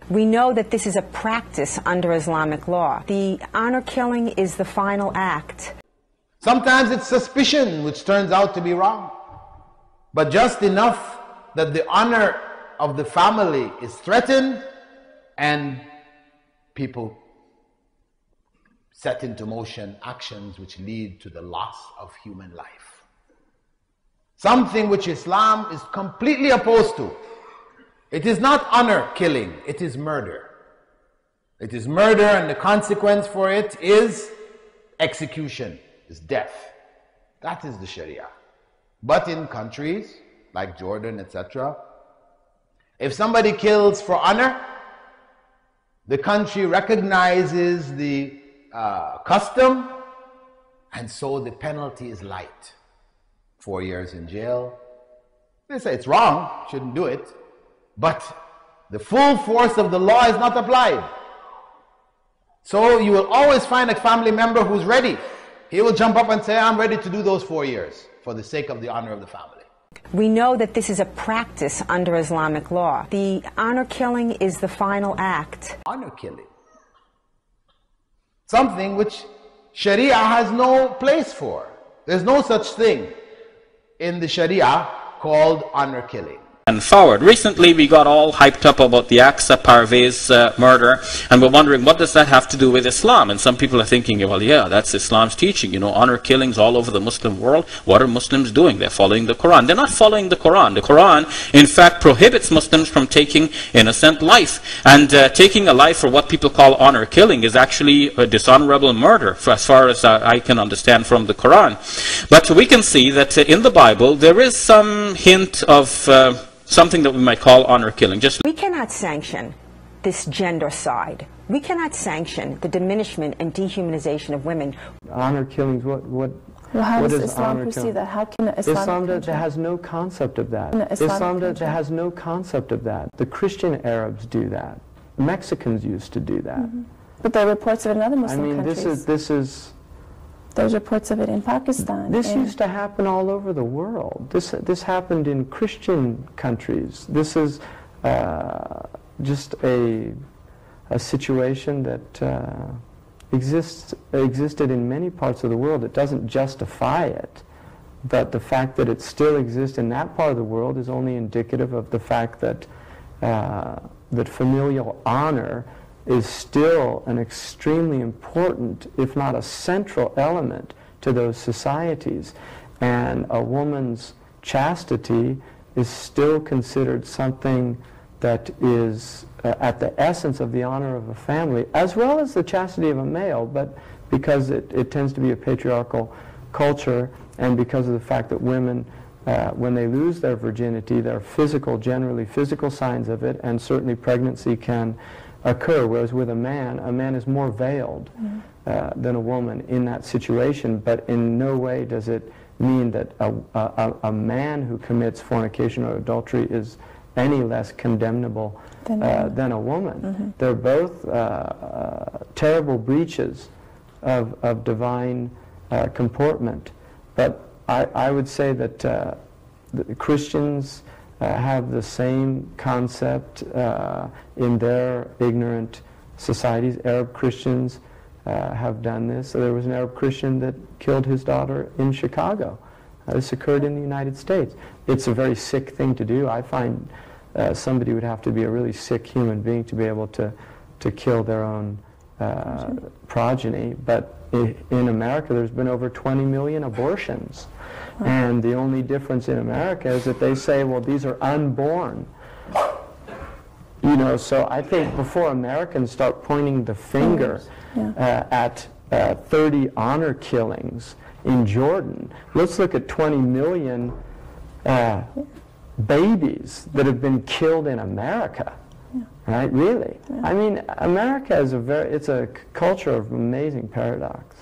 We know that this is a practice under Islamic law. The honor killing is the final act. Sometimes it's suspicion which turns out to be wrong, but just enough that the honor of the family is threatened and people set into motion actions which lead to the loss of human life. Something which Islam is completely opposed to. It is not honor killing, it is murder. It is murder, and the consequence for it is execution, is death. That is the Sharia. But in countries like Jordan, etc., if somebody kills for honor, the country recognizes the custom, and so the penalty is light. 4 years in jail. They say it's wrong, shouldn't do it, but the full force of the law is not applied. So you will always find a family member who's ready. He will jump up and say, I'm ready to do those 4 years for the sake of the honor of the family. We know that this is a practice under Islamic law. The honor killing is the final act. Honor killing. Something which Sharia has no place for. There's no such thing in the Sharia called honor killing. And forward. Recently we got all hyped up about the Aqsa Parvez murder, and we're wondering, what does that have to do with Islam? And some people are thinking, well, yeah, that's Islam's teaching, you know, honor killings all over the Muslim world. What are Muslims doing? They're following the Quran. They're not following the Quran. The Quran, in fact, prohibits Muslims from taking innocent life. And taking a life for what people call honor killing is actually a dishonorable murder, as far as I can understand from the Quran. But we can see that in the Bible there is some hint of something that we might call honor killing. We cannot sanction this gender side. We cannot sanction the diminishment and dehumanization of women. Honor killings, well, how does Islam perceive that? How can Islam has no concept of that. Islam has no concept of that. The Christian Arabs do that. Mexicans used to do that. Mm-hmm. But there are reports of it in other Muslim countries. There's reports of it in Pakistan. This used to happen all over the world. This happened in Christian countries. This is just a situation that existed in many parts of the world. It doesn't justify it, but the fact that it still exists in that part of the world is only indicative of the fact that that familial honor is still an extremely important, if not a central element to those societies. And a woman's chastity is still considered something that is at the essence of the honor of a family, as well as the chastity of a male, but because it tends to be a patriarchal culture, and because of the fact that women, when they lose their virginity, there are generally physical signs of it, and certainly pregnancy can occur, whereas with a man is more veiled than a woman in that situation, but in no way does it mean that a man who commits fornication or adultery is any less condemnable than a woman. Mm-hmm. They're both terrible breaches of divine comportment. But I would say that the Christians have the same concept in their ignorant societies. Arab Christians have done this. So there was an Arab Christian that killed his daughter in Chicago. This occurred in the United States. It's a very sick thing to do. I find somebody would have to be a really sick human being to be able to kill their own progeny. But in America, there's been over 20 million abortions. And the only difference in America is that they say, well, these are unborn. You know, so I think before Americans start pointing the finger at 30 honor killings in Jordan, let's look at 20 million babies that have been killed in America. Right? Really? Yeah. I mean, America is it's a culture of amazing paradox.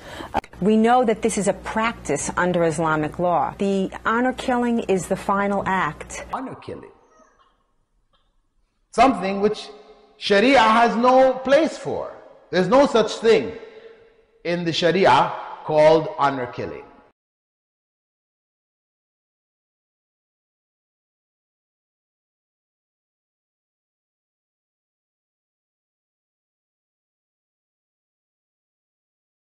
We know that this is a practice under Islamic law. The honor killing is the final act. Honor killing. Something which Sharia has no place for. There's no such thing in the Sharia called honor killing.